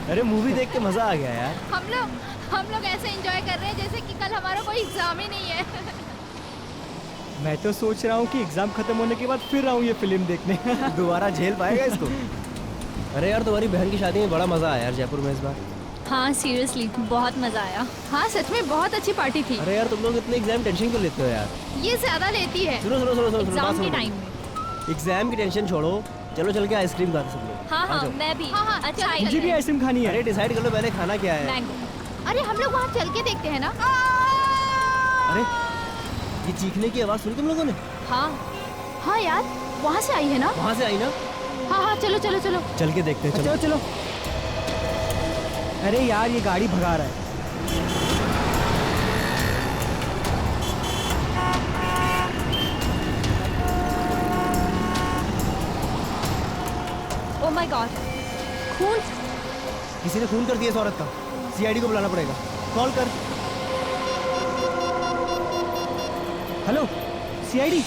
अरे मूवी देख के मजा आ गया यार। हम लोग ऐसे एंजॉय कर रहे हैं जैसे कि कल हमारा कोई एग्जाम ही नहीं है। मैं तो सोच रहा हूँ कि एग्जाम खत्म होने के बाद फिर आऊँ ये फिल्म देखने। दोबारा झेल पाएगा इसको? अरे यार तुम्हारी बहन की शादी में बड़ा मजा आया यार जयपुर में इस बार। हाँ सीरियसली बहुत मजा आया। हाँ सच में बहुत अच्छी पार्टी थी। अरे यार तुम लोग इतने एग्जाम टेंशन क्यों लेते हो यार? ये ज्यादा लेती है सुनो सुनो सुनो सुनो एग्जाम के टाइम में। एग्जाम की टेंशन छोड़ो, चलो चल के आइसक्रीम खाते सब लोग। हाँ हाँ मैं भी। हाँ अच्छा मुझे भी आइसक्रीम खानी है। अरे डिसाइड कर लो पहले खाना क्या है। मैंगो। अरे हम लोग वहाँ चल के देखते हैं ना। अरे ये चीखने की आवाज सुनी तुम लोगों ने? हाँ हाँ यार वहाँ से आई है ना। वहाँ से आई ना? हाँ हाँ चलो चलो चलो चल के देखते हैं। चलो चलो। अरे यार ये गाड़ी भगा रहा है। ओह माय गॉड खून। किसी ने खून कर दिया इस औरत का। सीआईडी को बुलाना पड़ेगा। कॉल कर। Hello CID.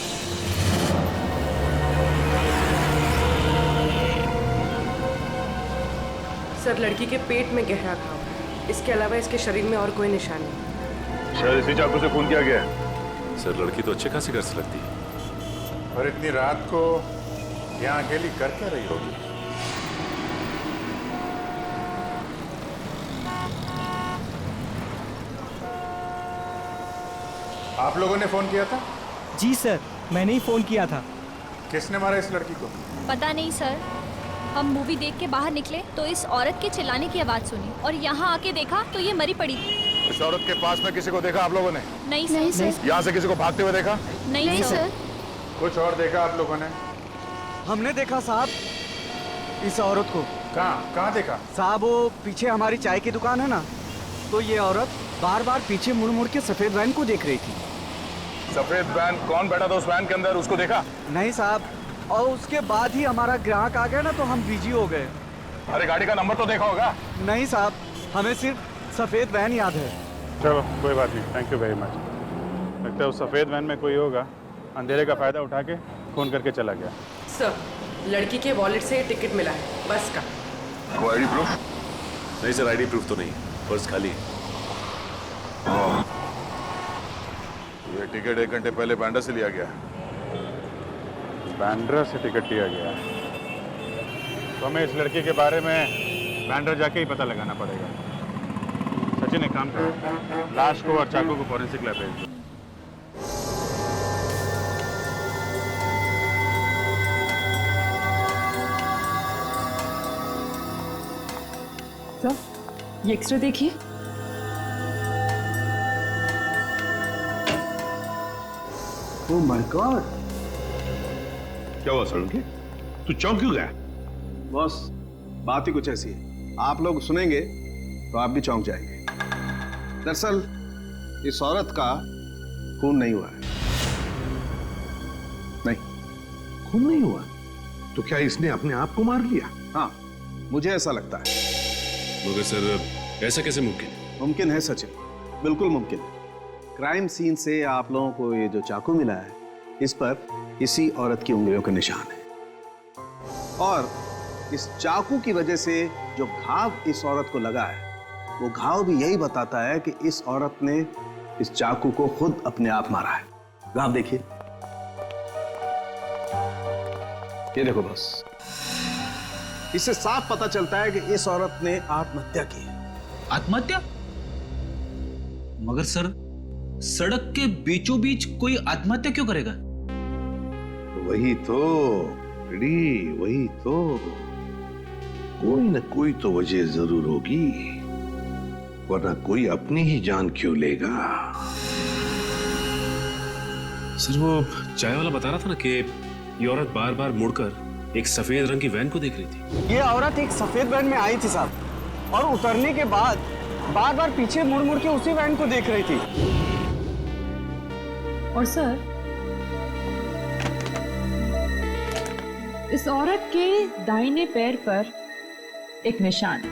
सर लड़की के पेट में गहरा घाव है। इसके अलावा इसके शरीर में और कोई निशान नहीं। सर इसी चाकू से खून किया गया है। सर लड़की तो अच्छे खासी घर से लगती है। और इतनी रात को यहाँ अकेली कर क्या रही होगी? आप लोगों ने फोन किया था? जी सर मैंने ही फोन किया था। किसने मारा इस लड़की को? पता नहीं सर। हम मूवी देख के बाहर निकले तो इस औरत के चिल्लाने की आवाज सुनी और यहाँ आके देखा तो ये मरी पड़ी थी। इस औरत के पास में किसी को देखा आप लोगों ने? नहीं सर। यहाँ से किसी को भागते हुए देखा? नहीं सर। कुछ और देखा आप लोगों ने? हमने देखा साहब इस औरत को। कहाँ देखा? साहब वो पीछे हमारी चाय की दुकान है ना, तो ये औरत बार बार पीछे मुड़ मुड़ के सफेद वैन को देख रही थी। सफेद वैन? कौन बैठा था उस वैन के अंदर, उसको देखा? नहीं साहब, और उसके बाद ही हमारा ग्राहक आ गया ना तो हम बिजी हो गए। अरे गाड़ी का नंबर तो देखा होगा? नहीं साहब, हमें सिर्फ सफेद वैन याद है। चलो कोई बात नहीं, थैंक यू वेरी मच। लगता है उस सफेद वैन में कोई होगा, अंधेरे का फायदा उठा के फोन करके चला गया। सर लड़की के वॉलेट से टिकट मिला है बस का। कोई आईडी प्रूफ? नहीं सर आईडी प्रूफ तो नहीं, पर्स खाली है। ये टिकट 1 घंटे पहले बांद्रा से लिया गया। बांद्रा से टिकट लिया गया तो हमें इस लड़के के बारे में बांद्रा जाके ही पता लगाना पड़ेगा। सचिन एक काम करो, लाश को और चाकू को फॉरेंसिक लैब भेज दो। सर ये एक्सरे देखिए। ओह माय गॉड, क्या हुआ सड़न के? तू चौंक क्यों गया? बॉस बात ही कुछ ऐसी है, आप लोग सुनेंगे तो आप भी चौंक जाएंगे। दरअसल इस औरत का खून नहीं हुआ है। नहीं खून नहीं हुआ? तो क्या इसने अपने आप को मार लिया? हाँ मुझे ऐसा लगता है। मगर सर ऐसा कैसे मुमकिन है? मुमकिन है सचिन, बिल्कुल मुमकिन है। क्राइम सीन से आप लोगों को ये जो चाकू मिला है इस पर इसी औरत की उंगलियों का निशान है, और इस चाकू की वजह से जो घाव इस औरत को लगा है वो घाव भी यही बताता है कि इस औरत ने इस चाकू को खुद अपने आप मारा है। घाव देखिए, ये देखो बस, इससे साफ पता चलता है कि इस औरत ने आत्महत्या की है। आत्महत्या? मगर सर सड़क के बीचों बीच कोई आत्महत्या क्यों करेगा? वही तो रेडी, वही तो, कोई न कोई तो वजह जरूर होगी, वरना कोई अपनी ही जान क्यों लेगा? सर वो चाय वाला बता रहा था ना कि ये औरत बार बार मुड़कर एक सफेद रंग की वैन को देख रही थी। ये औरत एक सफेद वैन में आई थी साहब, और उतरने के बाद बार बार पीछे मुड़ मुड़ के उसी वैन को देख रही थी। और सर इस औरत के दाहिने पैर पर एक निशान,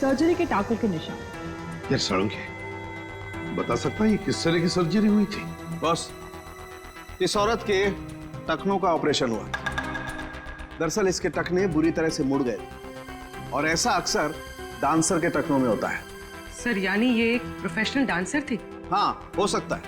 सर्जरी के टाकू के निशान। यार सड़ंगे, बता सकता है ये किस तरह की सर्जरी हुई थी? बॉस इस औरत के टखनों का ऑपरेशन हुआ। दरअसल इसके टखने बुरी तरह से मुड़ गए और ऐसा अक्सर डांसर के टखनों में होता है। सर यानी ये एक प्रोफेशनल डांसर थी? हाँ, हो सकता है,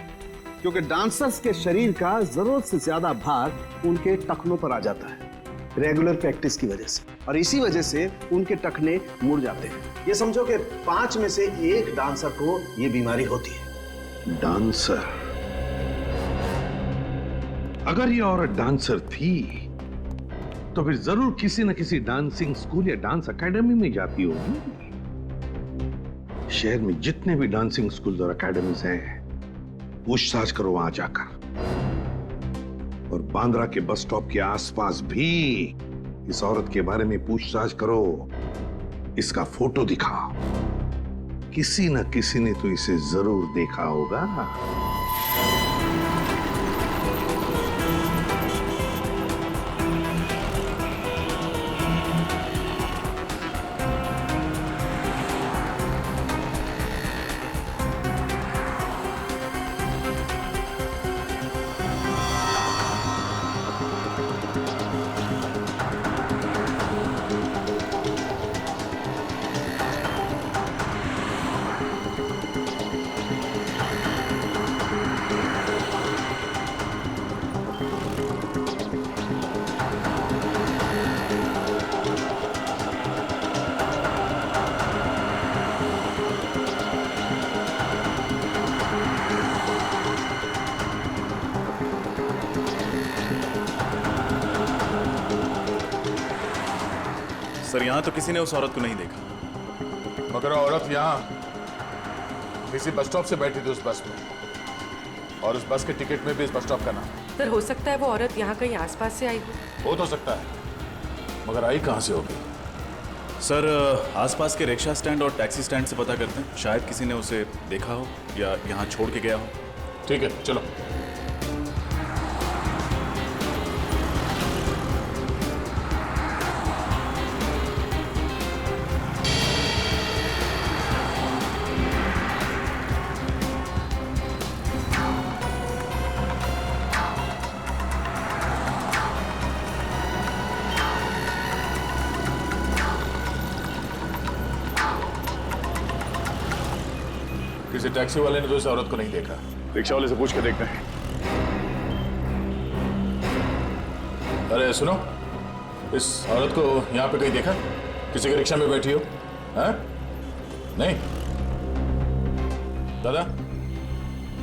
क्योंकि डांसर्स के शरीर का जरूरत से ज्यादा भार उनके टखनों पर आ जाता है रेगुलर प्रैक्टिस की वजह से, और इसी वजह से उनके टखने मुड़ जाते हैं। ये समझो कि 5 में से 1 डांसर को ये बीमारी होती है। डांसर? अगर ये औरत डांसर थी तो फिर जरूर किसी न किसी डांसिंग स्कूल या डांस एकेडमी में जाती होगी। शहर में जितने भी डांसिंग स्कूल और एकेडमीज हैं, पूछताछ करो वहां जाकर, और बांद्रा के बस स्टॉप के आसपास भी इस औरत के बारे में पूछताछ करो। इसका फोटो दिखाओ, किसी न किसी ने तो इसे जरूर देखा होगा। सर यहाँ तो किसी ने उस औरत को नहीं देखा। मगर औरत यहाँ किसी बस स्टॉप से बैठी थी उस बस में, और उस बस के टिकट में भी इस बस स्टॉप का नाम। सर हो सकता है वो औरत यहाँ कहीं आसपास से आई हो तो सकता है, मगर आई कहाँ से होगी? सर आसपास के रिक्शा स्टैंड और टैक्सी स्टैंड से पता करते हैं, शायद किसी ने उसे देखा हो या यहाँ छोड़ के गया हो। ठीक है, चलो। किसी टैक्सी वाले ने तो इस औरत को नहीं देखा। रिक्शा वाले से पूछ के देखते हैं। अरे सुनो, इस औरत को यहाँ पे कहीं देखा? किसी के रिक्शा में बैठी हो? हैं? नहीं? दादा,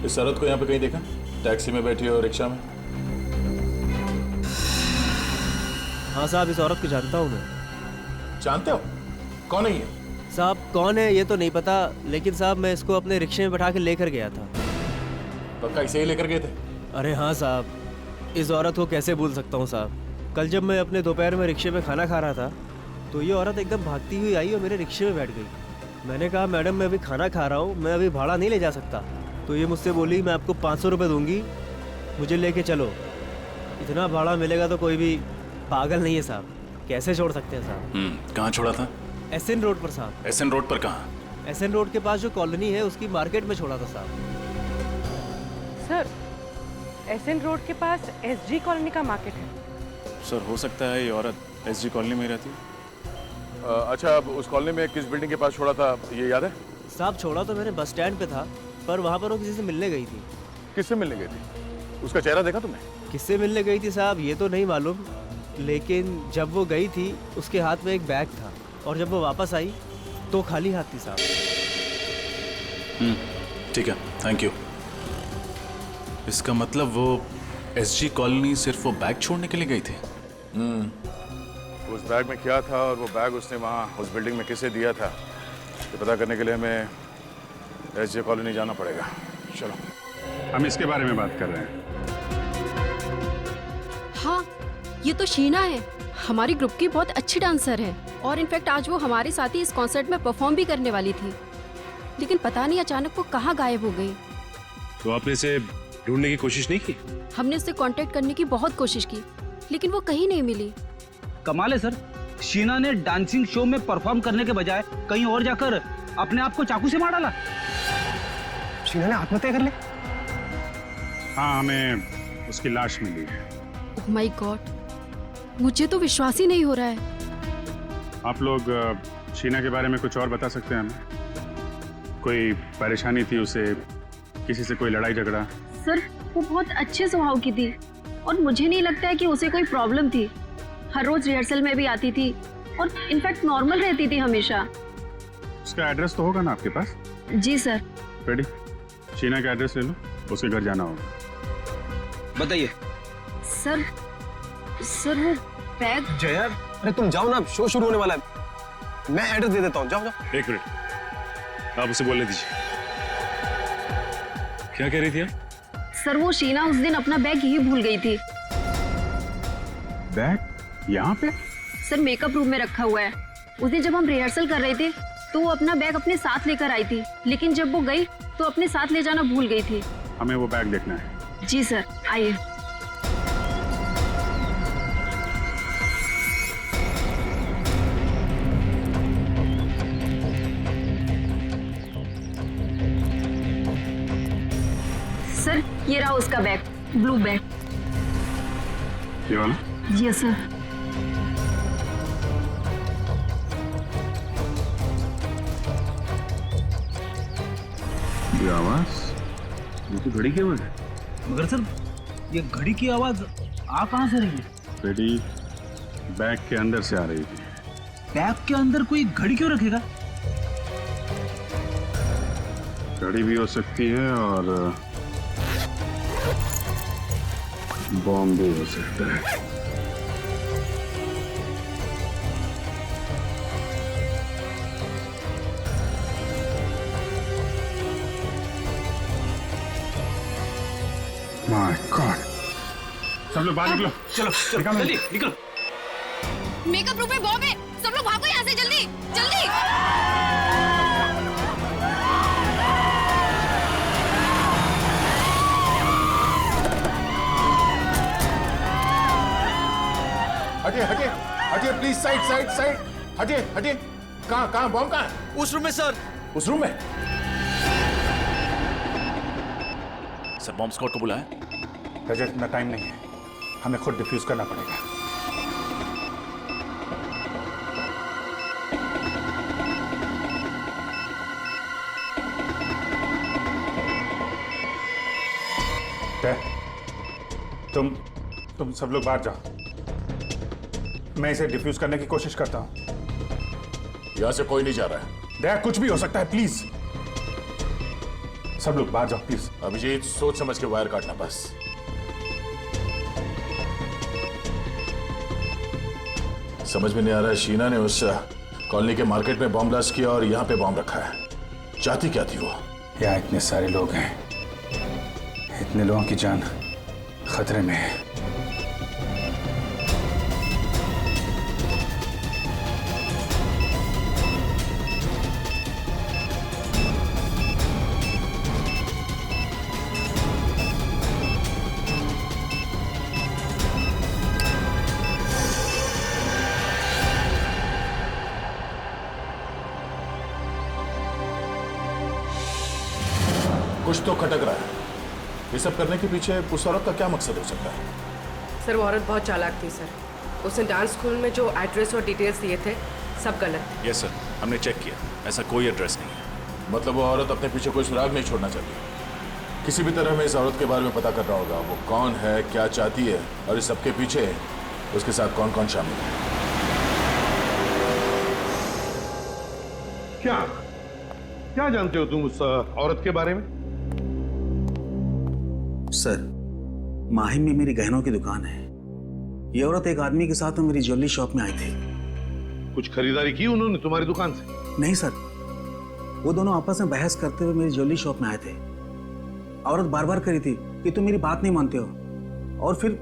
इस औरत को यहाँ पे कहीं देखा? टैक्सी में बैठी हो, रिक्शा में? हाँ साहब, इस औरत को जानता हूँ मैं। जानते हो? कौन है ये? साहब कौन है ये तो नहीं पता, लेकिन साहब मैं इसको अपने रिक्शे में बैठा के लेकर गया था। पक्का इसे ही लेकर गए थे? अरे हाँ साहब, इस औरत को कैसे भूल सकता हूँ साहब। कल जब मैं अपने दोपहर में रिक्शे में खाना खा रहा था तो ये औरत एकदम भागती हुई आई और मेरे रिक्शे में बैठ गई। मैंने कहा मैडम मैं अभी खाना खा रहा हूँ, मैं अभी भाड़ा नहीं ले जा सकता। तो ये मुझसे बोली मैं आपको 500 रुपये दूंगी, मुझे लेके चलो। इतना भाड़ा मिलेगा तो कोई भी पागल नहीं है साहब, कैसे छोड़ सकते हैं साहब। कहाँ छोड़ा था? एसएन रोड पर साहब। एसएन रोड पर कहाँ? एसएन रोड के पास जो कॉलोनी है उसकी मार्केट में छोड़ा था साहब। सर एसएन रोड के पास एसजी कॉलोनी का मार्केट है। सर हो सकता है ये औरत एसजी कॉलोनी में रहती है। अच्छा, अब उस कॉलोनी में किस बिल्डिंग के पास छोड़ा था ये याद है? साहब छोड़ा तो मैंने बस स्टैंड पे था, पर वहाँ पर वो किसी से मिलने गई थी। किससे मिलने गई थी? उसका चेहरा देखा तुमने? किससे मिलने गई थी साहब ये तो नहीं मालूम, लेकिन जब वो गई थी उसके हाथ में एक बैग था और जब वो वापस आई तो खाली हाथ थी साहब। ठीक है, थैंक यू। इसका मतलब वो एसजी कॉलोनी सिर्फ वो बैग छोड़ने के लिए गई थी? उस बैग में क्या था और वो बैग उसने वहाँ उस बिल्डिंग में किसे दिया था, ये पता करने के लिए हमें एसजी कॉलोनी जाना पड़ेगा। चलो। हम इसके बारे में बात कर रहे हैं। हाँ, ये तो शीना है, हमारी ग्रुप की बहुत अच्छी डांसर है और इनफैक्ट आज वो हमारे साथ ही इस कॉन्सर्ट में परफॉर्म भी करने वाली थी, लेकिन पता नहीं अचानक वो कहाँ गायब हो गई। तो आपने इसे ढूंढने की कोशिश नहीं की? हमने उससे कांटेक्ट करने की बहुत कोशिश की, लेकिन वो कहीं नहीं मिली। कमाल है सर, शीना ने डांसिंग शो में परफॉर्म करने के बजाय कहीं और जाकर अपने आप को चाकू से मार डाला। शीना ने आत्महत्या कर ली? हाँ, हमें उसकी लाश मिली है। ओह माय गॉड, मुझे तो विश्वास ही नहीं हो रहा है। आप लोग शीना के बारे में कुछ और बता सकते हैं हमें? कोई परेशानी थी उसे, किसी से कोई लड़ाई झगड़ा? सर वो बहुत अच्छे स्वभाव की थी और मुझे नहीं लगता है कि उसे कोई प्रॉब्लम थी। हर रोज रिहर्सल में भी आती थी और इनफैक्ट नॉर्मल रहती थी हमेशा। उसका एड्रेस तो होगा ना आपके पास? जी सर। रेडी, शीना का एड्रेस ले लो, उसके घर जाना होगा। बताइए। सर वो बैग। जया, अरे तुम जाओ ना, शो शुरू होने वाला है। मैं एड्रेस दे देता हूँ, जाओ जाओ। एक मिनट, आप उसे बोलने दीजिए। क्या कह रही थी आप? सर वो शीना उस दिन अपना बैग यही भूल गई थी। बैग यहाँ पे? सर मेकअप रूम में रखा हुआ है। उस दिन जब हम रिहर्सल कर रहे थे तो वो अपना बैग अपने साथ लेकर आई थी, लेकिन जब वो गई तो अपने साथ ले जाना भूल गई थी। हमें वो बैग देखना है। जी सर, आइए। सर ये रहा उसका बैग, ब्लू बैग। ये वाला? जी सर। ये आवाज, ये तो घड़ी की आवाज है। मगर सर ये घड़ी की आवाज आ कहाँ से रही है? बेटी बैग के अंदर से आ रही थी। बैग के अंदर कोई घड़ी क्यों रखेगा? घड़ी भी हो सकती है और बॉम्ब भी हो सकता है। My God! सब लोग बाहर निकलो। चलो निकलो जल्दी निकलो। मेकअप रूम में बॉम्ब है, सब लोग भागो यहाँ से, जल्दी जल्दी। हटिए हटिए हटिए प्लीज, साइड साइड साइड, हटिए हटिए। कहाँ बॉम्ब कहाँ है? उस रूम में सर। उस रूम में? सर बॉम्ब स्क्वाड को बुलाएं। रजत, इतना टाइम नहीं है, हमें खुद डिफ्यूज करना पड़ेगा। तुम सब लोग बाहर जाओ, मैं इसे डिफ्यूज करने की कोशिश करता हूं। यहां से कोई नहीं जा रहा है। दया, कुछ भी हो सकता है, प्लीज सब लोग बाहर जाओ प्लीज। अभिजीत सोच समझ के वायर काटना बस। समझ में नहीं आ रहा है, शीना ने उस कॉलोनी के मार्केट में बॉम्ब ब्लास्ट किया और यहाँ पे बॉम्ब रखा है। चाहती क्या थी वो? यहाँ इतने सारे लोग हैं, इतने लोगों की जान खतरे में है। कुछ तो खटक रहा है। ये सब करने के पीछे उस औरत का क्या मकसद हो सकता है? सर वो औरत बहुत चालाक थी सर। उसने डांस स्कूल में जो एड्रेस और डिटेल्स दिए थे सब गलत थे। यस सर, हमने चेक किया, ऐसा कोई एड्रेस नहीं है। मतलब वो औरत अपने पीछे कोई सुराग नहीं छोड़ना चाहती। किसी भी तरह हमें इस औरत के बारे में पता करना होगा, वो कौन है, क्या चाहती है और इस सबके पीछे उसके साथ कौन कौन शामिल है। क्या जानते हो तुम उस औरत के बारे में? सर, माहिम में मेरी गहनों की दुकान है। ये औरत एक आदमी के साथ मेरी ज्वेलरी शॉप में आई थी। कुछ खरीदारी की उन्होंने तुम्हारी दुकान से? नहीं सर, वो दोनों आपस में बहस करते हुए मेरी ज्वेलरी शॉप में आए थे। औरत बार बार करी थी कि तुम मेरी बात नहीं मानते हो, और फिर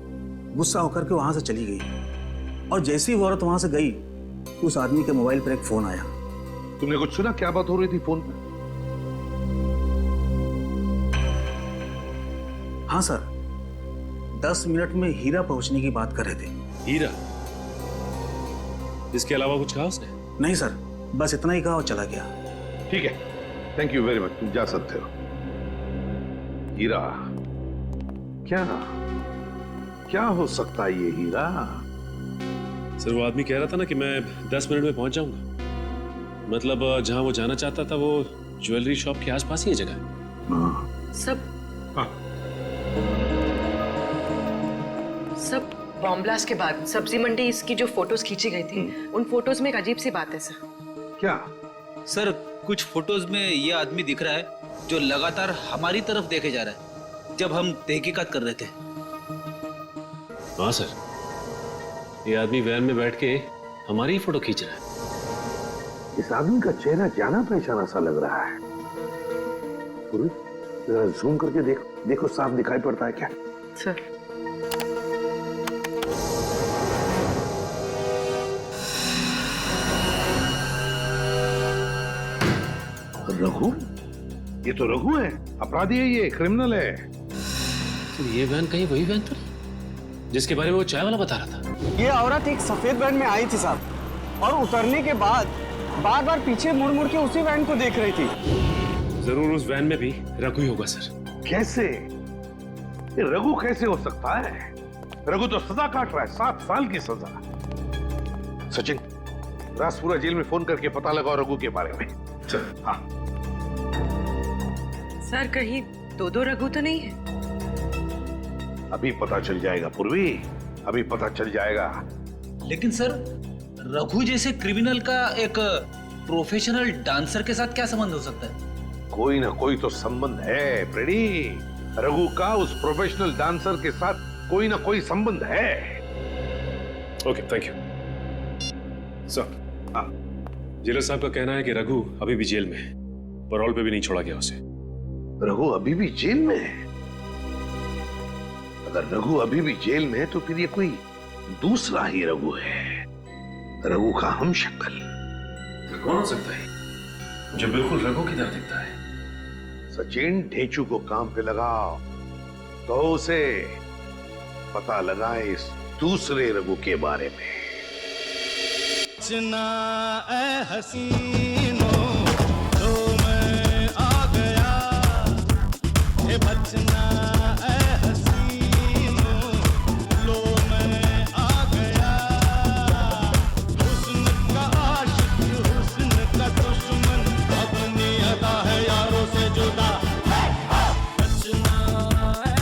गुस्सा होकर के वहां से चली गई। और जैसे ही वो औरत वहां से गई, उस आदमी के मोबाइल पर एक फोन आया। तुमने कुछ सुना? क्या बात हो रही थी फोन पर? हाँ सर, 10 मिनट में हीरा पहुंचने की बात कर रहे थे। हीरा? इसके अलावा कुछ कहा उसने? नहीं सर, बस इतना ही कहा और चला गया। ठीक है, थैंक यू वेरी मच, तुम जा सकते हो। हीरा? क्या क्या हो सकता है ये हीरा? सर वो आदमी कह रहा था ना कि मैं 10 मिनट में पहुंच जाऊंगा। मतलब जहां वो जाना चाहता था वो ज्वेलरी शॉप के आसपास ही है जगह। सब बॉम्ब ब्लास्ट के बाद सब्जी मंडी इसकी जो फोटोज खींची गई थी, उन फोटोज में एक अजीब सी बात है सर। क्या? सर कुछ फोटोज में ये आदमी दिख रहा है जो लगातार हमारी तरफ देखे जा रहा है जब हम तहकीकात कर रहे थे। हाँ सर, ये आदमी वैन में बैठ के हमारी ही फोटो खींच रहा है। इस आदमी का चेहरा जाना पहचाना सा लग रहा है। जरा जूम करके देखो साफ दिखाई पड़ता है क्या? सर रघु, ये तो रघु है, अपराधी है, ये क्रिमिनल है। तो ये वैन कहीं वही वैन तो नहीं जिसके बारे में वो चाय वाला बता रहा था? ये औरत एक सफेद वैन में आई थी साहब, और उतरने के बाद बार बार पीछे मुड़ मुड़ के उसी वैन को देख रही थी। जरूर उस वैन में भी रघु ही होगा सर। कैसे? ये रघु कैसे हो सकता है? रघु तो सजा काट रहा है, 7 साल की सजा। सचिन, राजपुरा जेल में फोन करके पता लगाओ रघु के बारे में। चल। हाँ सर, कहीं दो रघु तो नहीं है? अभी पता चल जाएगा पूर्वी, अभी पता चल जाएगा। लेकिन सर, रघु जैसे क्रिमिनल का एक प्रोफेशनल डांसर के साथ क्या संबंध हो सकता है? कोई ना कोई तो संबंध है फ्रेडी। रघु का उस प्रोफेशनल डांसर के साथ कोई ना कोई संबंध है। Okay, thank you sir. Jailer साहब का कहना है कि रघु अभी भी जेल में है, पैरोल पे भी नहीं छोड़ा गया उसे। रघु अभी भी जेल में है? अगर रघु अभी भी जेल में है तो फिर ये कोई दूसरा ही रघु है, रघु का हमशक्ल। कौन हो सकता है जो बिल्कुल रघु की तरह दिखता है? सचिन, ढेंचू को काम पे लगाओ तो उसे पता लगाए इस दूसरे रघु के बारे में। बचना ए हसीनो तो मैं आ गया, हे बचना ए हसीनो लो मैं आ गया। हुस्न का आशिक, हुस्न का दुश्मन, अपनी अदा है यारों से जुदा। बचना ए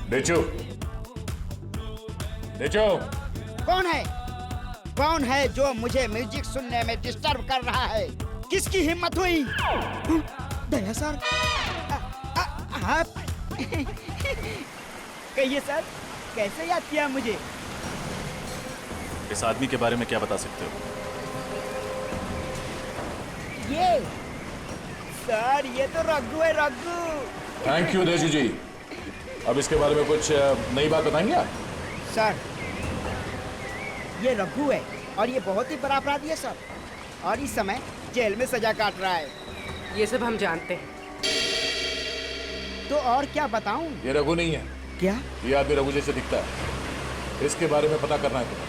डेचू, डेचू। कौन है? कौन है जो मुझे म्यूजिक सुनने में डिस्टर्ब कर रहा है? किसकी हिम्मत हुई? दया सर, आप कहिए सर, कैसे याद किया मुझे? इस आदमी के बारे में क्या बता सकते हो? ये सर, ये तो रघु है, रघु। थैंक यू देशू जी। अब इसके बारे में कुछ नई बात बताएंगे आप? सर, ये रघु है और ये बहुत ही बड़ा अपराधी है सर, और इस समय जेल में सजा काट रहा है। ये सब हम जानते हैं। तो और क्या बताऊं? ये रघु नहीं है। क्या? ये आदमी रघु जैसे दिखता है, इसके बारे में पता करना है तुम्हें।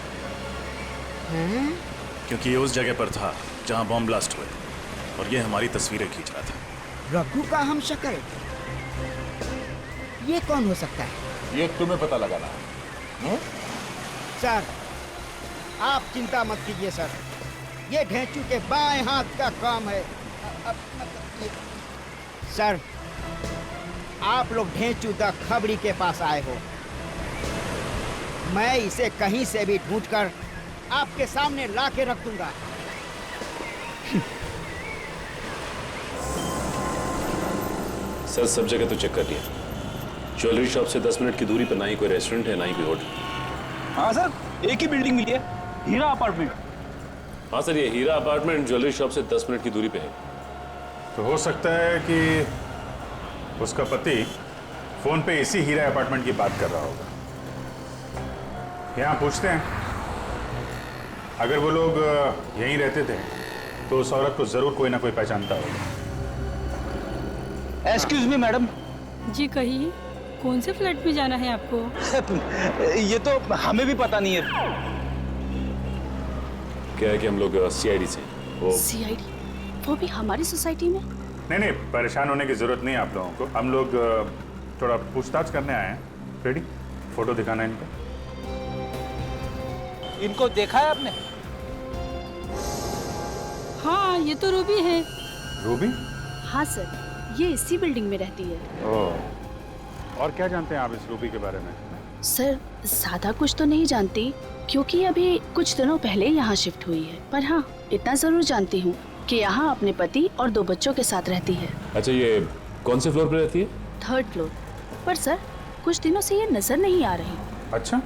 क्योंकि ये उस जगह पर था जहां बॉम्ब ब्लास्ट हुए और ये हमारी तस्वीरें खींच रहा था। रघु का हम शक्ल, ये कौन हो सकता है? ये तुम्हें पता लगाना है। सर, आप चिंता मत कीजिए सर, ये ढेंचू के बाएं हाथ का काम है। सर, आप लोग ढेंचू द खबरी के पास आए हो। मैं इसे कहीं से भी ढूंढकर आपके सामने ला के रख दूंगा। सर, सब जगह तो चेक कर लिया। ज्वेलरी शॉप से 10 मिनट की दूरी पर ना ही कोई रेस्टोरेंट है, ना ही कोई होटल। हाँ सर, एक ही बिल्डिंग मिली है, हीरा अपार्टमेंट। हाँ सर, ये हीरा अपार्टमेंट ज्वेलरी शॉप से 10 मिनट की दूरी पे है। तो हो सकता है कि उसका पति फोन पे इसी हीरा अपार्टमेंट की बात कर रहा होगा। यहाँ पूछते हैं, अगर वो लोग यहीं रहते थे तो उस औरत को जरूर कोई ना कोई पहचानता होगा। Excuse me madam. जी कहिए, कौन से फ्लैट में जाना है आपको? ये तो हमें भी पता नहीं है। क्या है कि हम लोग सीआईडी से। सीआईडी? वो भी हमारी सोसाइटी में? नहीं, परेशान होने की जरूरत नहीं है आप लोगों को। हम लोग थोड़ा पूछताछ करने आए हैं। रेडी? फोटो दिखाना है इनको। इनको देखा है आपने? हाँ, ये तो रूबी है। रूबी? हाँ सर, ये इसी बिल्डिंग में रहती है। ओह, और क्या जानते हैं आप इस रूबी के बारे में? सर, ज्यादा कुछ तो नहीं जानती क्योंकि अभी कुछ दिनों पहले यहाँ शिफ्ट हुई है, पर हाँ इतना जरूर जानती हूँ कि यहाँ अपने पति और 2 बच्चों के साथ रहती है। अच्छा, ये कौन से फ्लोर पे रहती है? 3rd floor. पर सर, कुछ दिनों से ये नजर नहीं आ रही। अच्छा,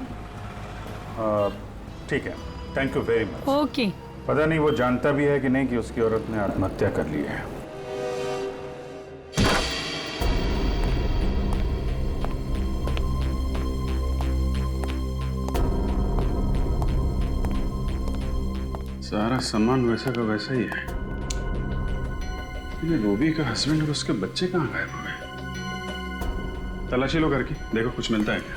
ठीक है, thank you very much. Okay. पता नहीं वो जानता भी है कि नहीं कि उसकी औरत ने आत्महत्या कर ली है। सारा सामान वैसा का वैसा ही है। ये रूबी का हस्बैंड और उसके बच्चे कहाँ गायब हो गए? तलाशी लो घर की, देखो कुछ मिलता है क्या।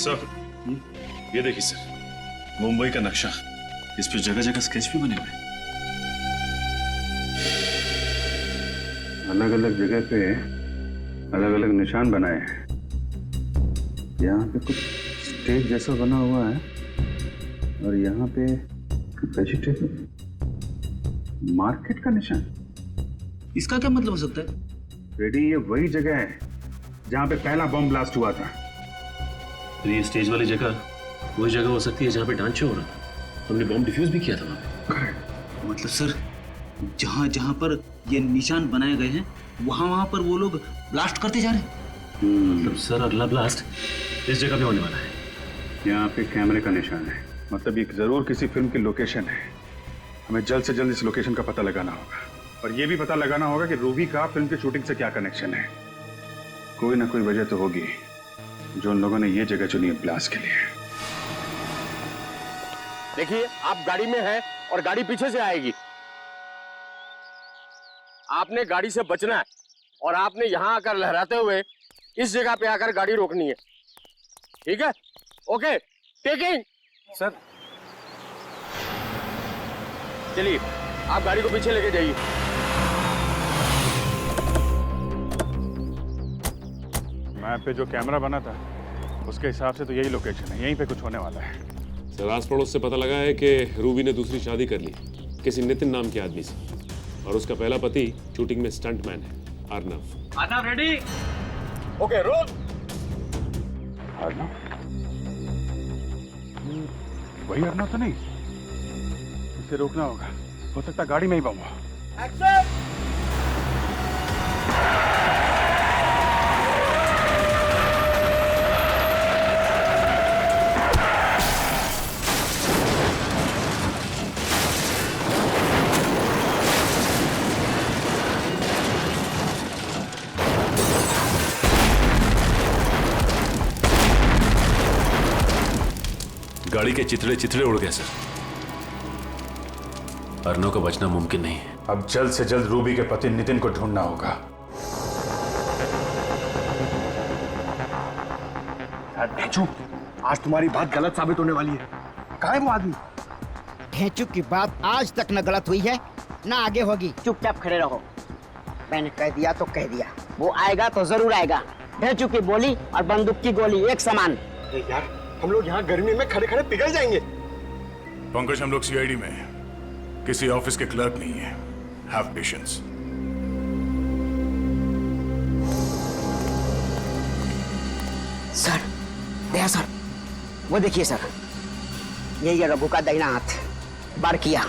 सर, ये देखिए सर, मुंबई का नक्शा। इस पे जगह जगह स्केच भी बने हुए हैं। अलग अलग जगह पे अलग अलग निशान बनाए हैं। यहाँ पे कुछ स्टेज जैसा बना हुआ है और यहाँ पे वेजिटेबल मार्केट का निशान। इसका क्या मतलब हो सकता है? रेडी, ये वही जगह है जहाँ पे पहला बम ब्लास्ट हुआ था। तो ये स्टेज वाली जगह वही जगह हो सकती है जहाँ पे डांस शो हो रहा था। हमने बॉम्ब डिफ्यूज भी किया था वहाँ पे। मतलब सर, जहाँ जहाँ पर ये निशान बनाए गए हैं वहाँ पर वो लोग ब्लास्ट करते जा रहे हैं। मतलब सर, अगला ब्लास्ट इस जगह पे होने वाला है। यहाँ पे कैमरे का निशान है, मतलब ये जरूर किसी फिल्म की लोकेशन है। हमें जल्द से जल्द इस लोकेशन का पता लगाना होगा और ये भी पता लगाना होगा कि रूबी का फिल्म की शूटिंग से क्या कनेक्शन है। कोई ना कोई वजह तो होगी जो उन लोगों ने ये जगह चुनी है ब्लास्ट के लिए। देखिए, आप गाड़ी में हैं और गाड़ी पीछे से आएगी। आपने गाड़ी से बचना है और आपने यहां आकर लहराते हुए इस जगह पे आकर गाड़ी रोकनी है। ठीक है? Okay, taking. सर, चलिए, आप गाड़ी को पीछे लेके जाइए। मैप पे जो कैमरा बना था उसके हिसाब से तो यही लोकेशन है, यहीं पे कुछ होने वाला है। सर, आस पड़ोस से पता लगा है कि रूबी ने दूसरी शादी कर ली किसी नितिन नाम के आदमी से, और उसका पहला पति शूटिंग में स्टंटमैन है, Arnav. Arnav ready? Okay, roll. Arnav? वही अर्नव तो नहीं? इसे रोकना होगा, हो सकता गाड़ी में ही बम हो। एक्शन! गाड़ी के चिथड़े चिथड़े उड़ गए सर। अर्नव का बचना मुमकिन नहीं है। अब जल्द से जल्द रूबी के पति नितिन को ढूंढना होगा। ढेंचू, आज तुम्हारी बात गलत साबित होने वाली है। कहाँ है वो आदमी? ढेंचू की बात आज तक न गलत हुई है ना आगे होगी। चुपचाप खड़े रहो। मैंने कह दिया तो कह दिया, वो आएगा तो जरूर आएगा। ढेंचू की बोली और बंदूक की गोली एक समान। यार, हम लोग यहाँ गर्मी में खड़े खड़े पिघल जाएंगे। पंकज, हम लोग सीआईडी में हैं, किसी ऑफिस के क्लर्क नहीं है। Have patience. Sir, Daya sir, वो देखिए सर, यही है रघु का दाहिना हाथ। बार किया।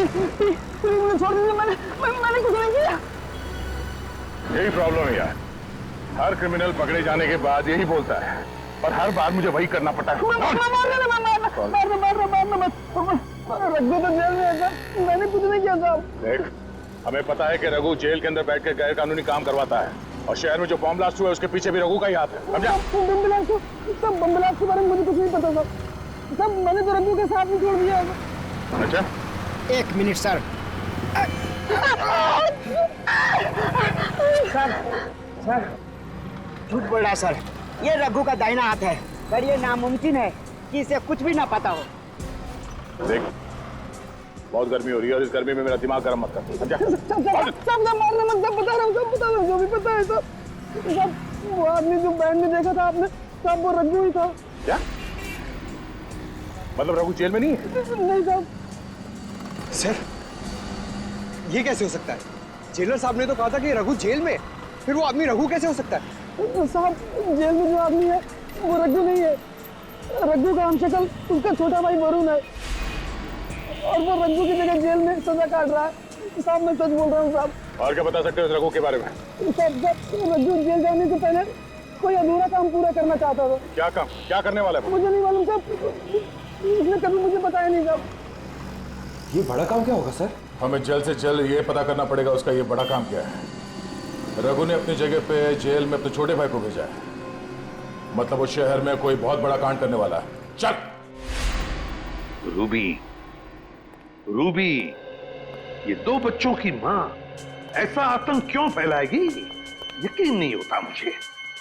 मुझे छोड़ दीजिए, मैंने कुछ नहीं किया। यही प्रॉब्लम है यार, हर क्रिमिनल पकड़े जाने के बाद यही बोलता है, पर हर बार मुझे वही करना पड़ता है। रघु तो जेल में है सर, मैंने कुछ नहीं किया साहब। देख, हमें पता है कि रघु जेल के अंदर बैठ कर गैर कानूनी काम करवाता है, और शहर में जो बॉम्ब ब्लास्ट हुआ है उसके पीछे भी रघु का ही हाथ है, समझा? बम ब्लास्ट के बारे में मुझे कुछ नहीं पता सर, सब मैंने तो रघु के साथ ही छोड़ दिया। अच्छा, 1 मिनट सर। सर झूठ बोल रहा है सर, ये रघु का दाहिना हाथ है, पर ये नामुमकिन है कि इसे कुछ भी ना पता हो। देख, बहुत गर्मी हो रही है और इस गर्मी में मेरा दिमाग गर्म मत कर, समझा? सब मारने मत, सब बता रहा हूँ, सब बता रहा हूँ, जो भी पता है सब। वो आदमी जो बैंड में देखा था आपने, सब वो रघु ही था। क्या मतलब रघु जेल में नहीं है? नहीं साहब। सर, ये कैसे हो सकता है? जेलर साहब ने तो कहा था कि रघु जेल में, फिर वो आदमी रघु कैसे हो सकता है? साहब, जेल में जो आदमी है वो रघु नहीं है, रघु का हमशक्ल उसका छोटा भाई वरुण है, और वो रघु की जगह जेल में सजा काट रहा है। साहब, मैं सच बोल रहा हूँ साहब। और क्या बता सकते हो इस रघु के बारे में? साहब, रघु जेल जाने से पहले कोई अधूरा काम पूरा करना चाहता था। क्या काम, क्या करने वाला है? मुझे नहीं मालूम साहब, उसने कभी मुझे बताया नहीं साहब। ये बड़ा काम क्या होगा सर? हमें जल्द से जल्द ये पता करना पड़ेगा उसका ये बड़ा काम क्या है। रघु ने अपनी जगह पे जेल में अपने छोटे भाई को भेजा है, मतलब वो शहर में कोई बहुत बड़ा कांड करने वाला है। चल। रूबी, रूबी, ये 2 बच्चों की माँ ऐसा आतंक क्यों फैलाएगी? यकीन नहीं होता मुझे।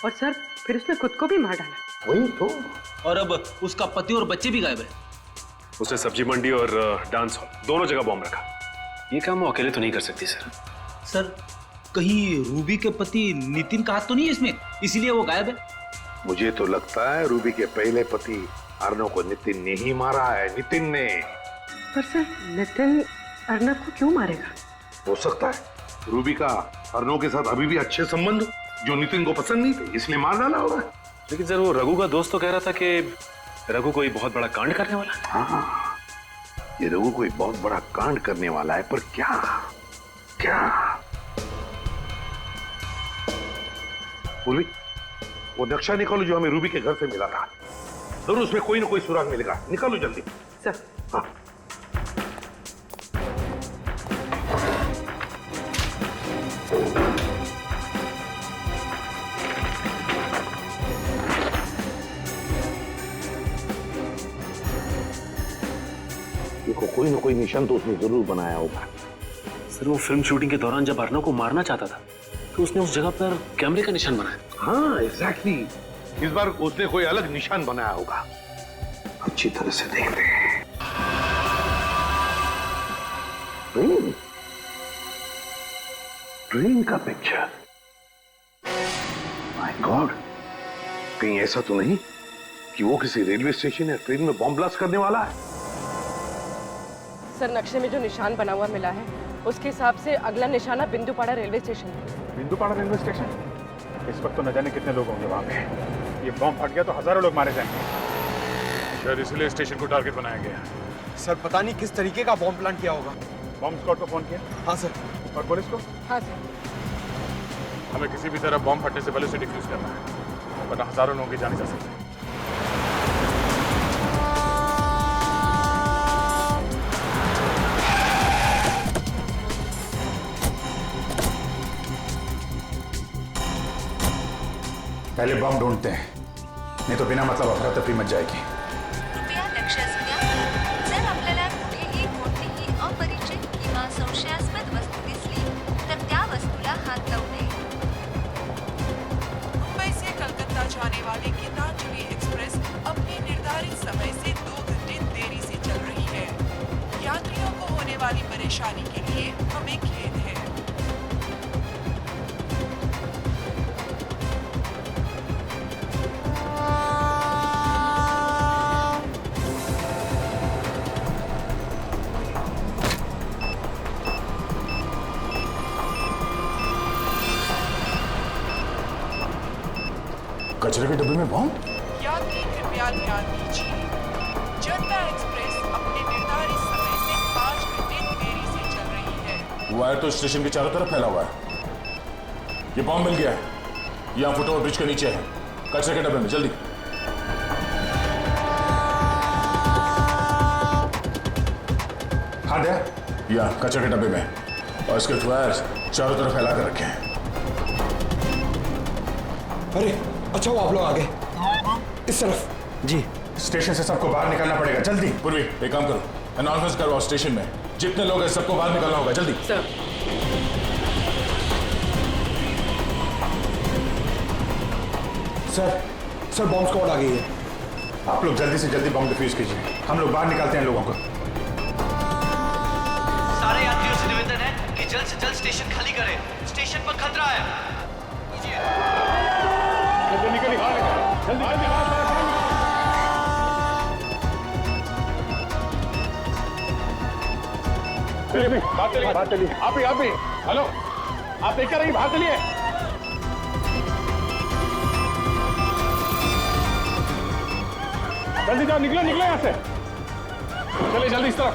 और सर, फिर उसने खुद को भी मार डाला। वही तो। और अब उसका पति और बच्चे भी गायब है। उसने सब्जी मंडी और डांस हॉल दोनों जगह बॉम्ब रखा। ये काम वो अकेले तो नहीं कर सकती सर। सर, कहीं रूबी के पति नितिन का हाथ तो नहीं है इसमें, इसीलिए वो गायब है? मुझे तो लगता है रूबी के पहले पति अर्णव को नितिन ने ही मारा है, नितिन ने। पर सर, नितिन अर्णव को क्यों मारेगा? हो सकता है रूबी का अर्णव के साथ अभी भी अच्छे संबंध जो नितिन को पसंद नहीं थे, इसलिए मार डाला होगा। लेकिन सर, वो रघु का दोस्त तो कह रहा था कि रघु कोई बहुत बड़ा कांड करने वाला है। हाँ, ये रघु कोई बहुत बड़ा कांड करने वाला है, पर क्या? क्या? बोली, वो नक्शा निकालो जो हमें रूबी के घर से मिला था, जरूर उसमें कोई ना कोई सुराग मिलेगा। निकालो जल्दी। सर। हाँ। देखो, कोई ना कोई निशान तो उसने जरूर बनाया होगा। सर, वो फिल्म शूटिंग के दौरान जब अर्णव को मारना चाहता था तो उसने उस जगह पर कैमरे का निशान बनाया। हाँ, एग्जैक्टली। इस बार उसने कोई अलग निशान बनाया होगा। अच्छी तरह से देखते हैं। ट्रेन का पिक्चर। माय गॉड, कहीं ऐसा तो नहीं कि वो किसी रेलवे स्टेशन या ट्रेन में बॉम्ब ब्लास्ट करने वाला है? सर, नक्शे में जो निशान बना हुआ मिला है उसके हिसाब से अगला निशाना बिंदुपाड़ा रेलवे स्टेशन है। बिंदुपाड़ा रेलवे स्टेशन? इस वक्त तो न जाने कितने लोग होंगे वहां पे। ये बॉम्ब फट गया तो हजारों लोग मारे जाएंगे। शायद इसलिए स्टेशन को टारगेट बनाया गया। सर, पता नहीं किस तरीके का बॉम्ब प्लान किया होगा। बॉम्ब स्क्वाड को फोन किया? हाँ सर। और पुलिस को? हाँ सर। हमें किसी भी तरह बॉम्ब फटने से पहले उसे डिफ्यूज करना है, वरना हजारों लोगों की जान जा सकती है। पहले बम ढूंढते हैं, नहीं तो बिना मतलब अफरा-तफरी मच जाएगी। कृपया लक्ष असू द्या. जर आपल्याला कुठेही कोणतीही अपरिचित किंवा संशयास्पद वस्तू दिसली तर त्या वस्तूला हात लावू नये. मुंबई से कलकत्ता जाने वाली गीतांजलि एक्सप्रेस अपने निर्धारित समय से 2 घंटे देरी से चल रही है. यात्रियों को होने वाली परेशानी के लिए हमें खेद है. कचरे के डब्बे में बॉम्ब? यात्री कृपया ध्यान दीजिए. जनता एक्सप्रेस अपने निर्धारित समय से 5 घंटे देरी वायर तो स्टेशन के चारों तरफ फैला हुआ है। ये बॉम्ब मिल गया है, यहाँ फुटओवर ब्रिज के नीचे है, कचरे के डब्बे में। जल्दी। हाँ दे, यहाँ कचरे के डब्बे में, और इसके वायर चारों तरफ फैला कर रखे हैं। अरे अच्छा वो आप लोग आ गए, इस तरफ। जी। स्टेशन से सबको बाहर निकलना पड़ेगा, जल्दी। पूर्वी एक काम करो, अनाउंसमेंट करवाओ स्टेशन में, जितने लोग हैं सबको बाहर निकलना होगा, जल्दी। Sir sir sir bomb squad आ गई है। आप लोग जल्दी से जल्दी बॉम्ब डिफ्यूज कीजिए, हम लोग बाहर निकालते हैं लोगों को। सारे यात्रियों से निवेदन है कि जल्द से जल्द स्टेशन खाली करें, स्टेशन पर खतरा है। निकलिए बाहर, जल्दी बाहर। बात चलिए। आप ही हेलो, आप देख कर रही, बाहर चलिए। जल्दी जाओ, निकलो यहाँ से। चलिए जल्दी इस तरफ,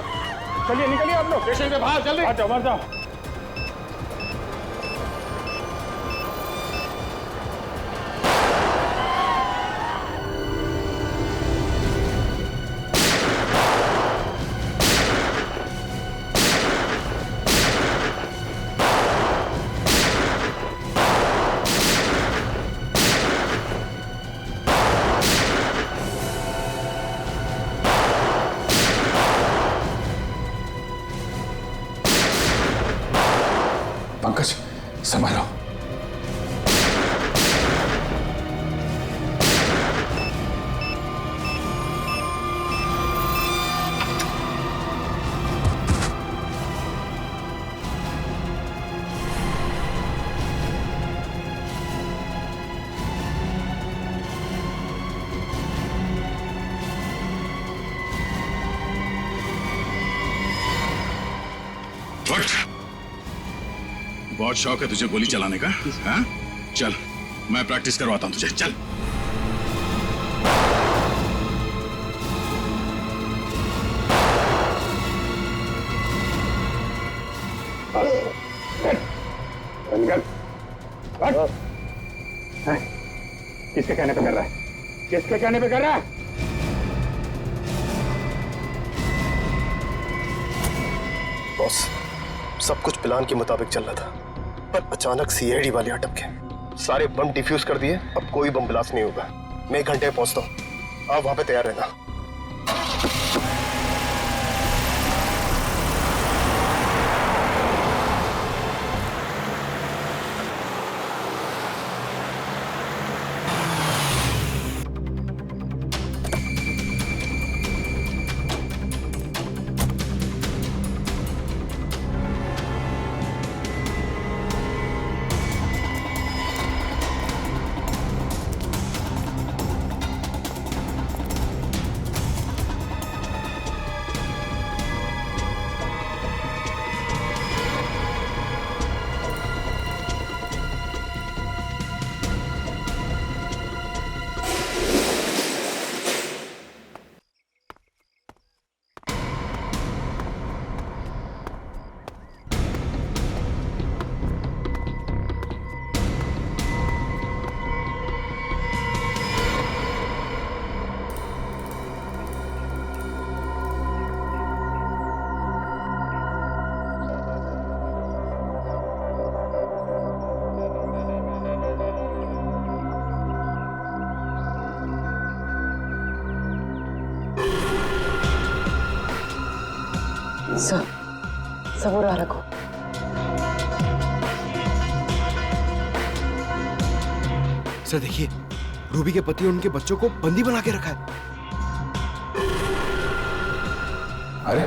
चलिए निकलिए आप लोग स्टेशन के बाहर, जल्दी बाहर जाओ। पंकज संभालो। बहुत शौक है तुझे गोली चलाने का, हाँ? चल मैं प्रैक्टिस करवाता हूँ तुझे, चल। किसके कहने पे कर रहा है? किसके कहने पे कर रहा है? बॉस, सब कुछ प्लान के मुताबिक चल रहा था, पर अचानक सीआईडी वाले अटक गए। सारे बम डिफ्यूज कर दिए, अब कोई बम ब्लास्ट नहीं होगा। मैं 1 घंटे में पहुंचता हूँ, आप वहां पे तैयार रहना। सबूर आ रखो। सर देखिए, रूबी के पति और उनके बच्चों को बंदी बना के रखा है। अरे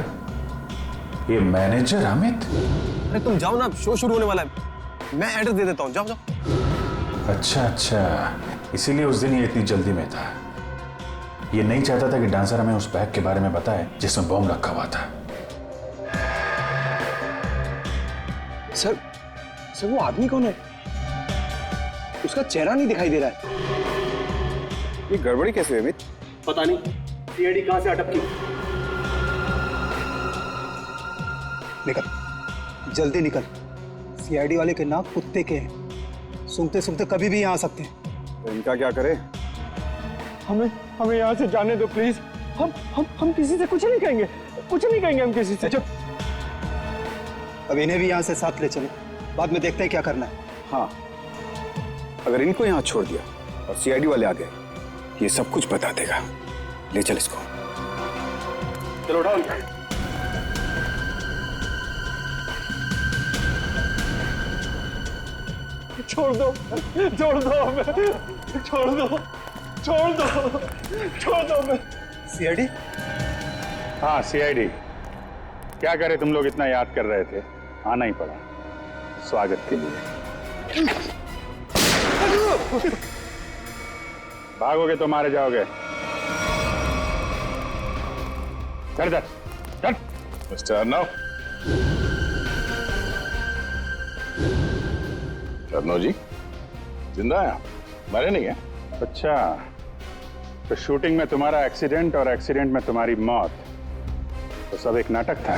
ये मैनेजर अमित। अरे तुम जाओ ना, शो शुरू होने वाला है, मैं एड्रेस दे देता हूँ, जाओ जाओ। अच्छा, इसीलिए उस दिन ये इतनी जल्दी में था। ये नहीं चाहता था कि डांसर हमें उस बैग के बारे में बताए जिसमें बॉम्ब रखा हुआ था। सर वो आदमी कौन है? उसका चेहरा नहीं दिखाई दे रहा है। ये गड़बड़ी कैसे हुई अमित? पता नहीं, सीआईडी कहां से अटक की। निकल, जल्दी निकल। सीआईडी वाले के नाक कुत्ते के हैं, सूंघते सूंघते कभी भी यहाँ आ सकते हैं। तो इनका क्या करे? हमें हमें यहाँ से जाने दो प्लीज। हम किसी से कुछ नहीं कहेंगे, कुछ नहीं कहेंगे हम किसी से। अब इन्हें भी यहाँ से साथ ले चलो, बाद में देखते हैं क्या करना है। हाँ, अगर इनको यहाँ छोड़ दिया और सीआईडी वाले आ गए, ये सब कुछ बता देगा। ले चल इसको। चलो उठाओ। छोड़ दो हमें, छोड़ दो, छोड़ दो हमें। सीआईडी? हाँ, सीआईडी। क्या करे, तुम लोग इतना याद कर रहे थे, आना ही पड़ा स्वागत के लिए। भागोगे तो मारे जाओगे। चल चल चल। मिस्टर अर्नव। अर्नव जी जिंदा है आप? मरे नहीं है? अच्छा, तो शूटिंग में तुम्हारा एक्सीडेंट और एक्सीडेंट में तुम्हारी मौत, तो सब एक नाटक था।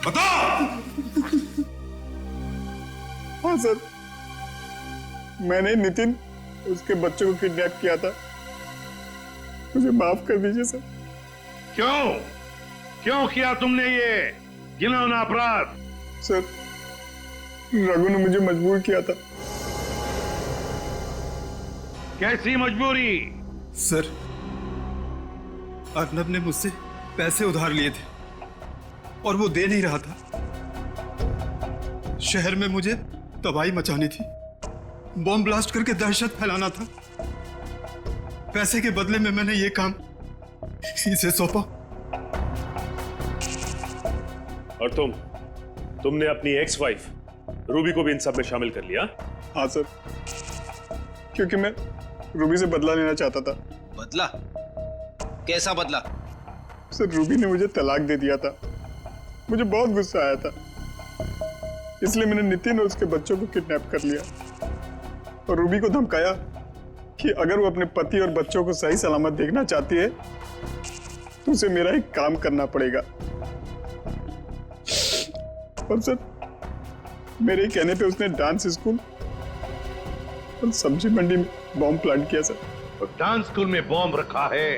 बता। हाँ सर, मैंने नितिन उसके बच्चों को किडनैप किया था। मुझे माफ कर दीजिए सर। क्यों किया तुमने ये घिनौना अपराध? सर, रघु ने मुझे मजबूर किया था। कैसी मजबूरी? सर, अर्नब ने मुझसे पैसे उधार लिए थे और वो दे नहीं रहा था। शहर में मुझे तबाही मचानी थी, बॉम्ब ब्लास्ट करके दहशत फैलाना था। पैसे के बदले में मैंने ये काम इसे सौंपा। और तुमने अपनी एक्स वाइफ रूबी को भी इन सब में शामिल कर लिया? हाँ सर, क्योंकि मैं रूबी से बदला लेना चाहता था। बदला? कैसा बदला? सर, रूबी ने मुझे तलाक दे दिया था। मुझे बहुत गुस्सा आया था, इसलिए मैंने नितिन और उसके बच्चों को किडनैप कर लिया और रूबी को धमकाया कि अगर वो अपने पति और बच्चों को सही सलामत देखना चाहती है तो उसे मेरा एक काम करना पड़ेगा। और सर, मेरे कहने पे उसने डांस स्कूल और सब्जी मंडी में बॉम्ब प्लांट किया सर। तो डांस स्कूल में बॉम्ब रखा है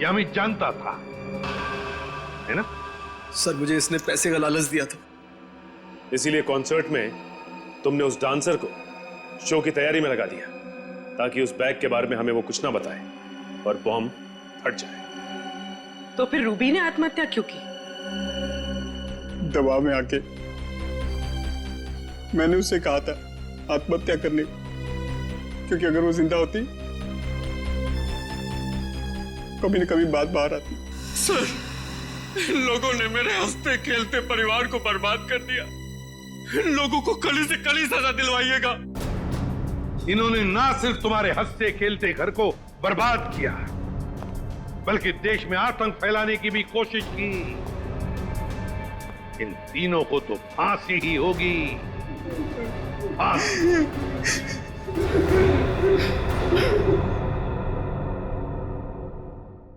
यह मैं जानता था, है ना? सर, मुझे इसने पैसे का लालच दिया था। इसीलिए कॉन्सर्ट में तुमने उस डांसर को शो की तैयारी में लगा दिया ताकि उस बैग के बारे में हमें वो कुछ ना बताए और बॉम्ब फट जाए। तो फिर रूबी ने आत्महत्या क्यों की? दबाव में आके मैंने उससे कहा था आत्महत्या करने, क्योंकि अगर वो जिंदा होती कभी न कभी बात बाहर आती। सर, इन लोगों ने मेरे हंसते खेलते परिवार को बर्बाद कर दिया। इन लोगों को कड़ी से कड़ी सजा दिलवाइएगा। इन्होंने ना सिर्फ तुम्हारे हंसते खेलते घर को बर्बाद किया, बल्कि देश में आतंक फैलाने की भी कोशिश की। इन तीनों को तो फांसी ही होगी। फांसी।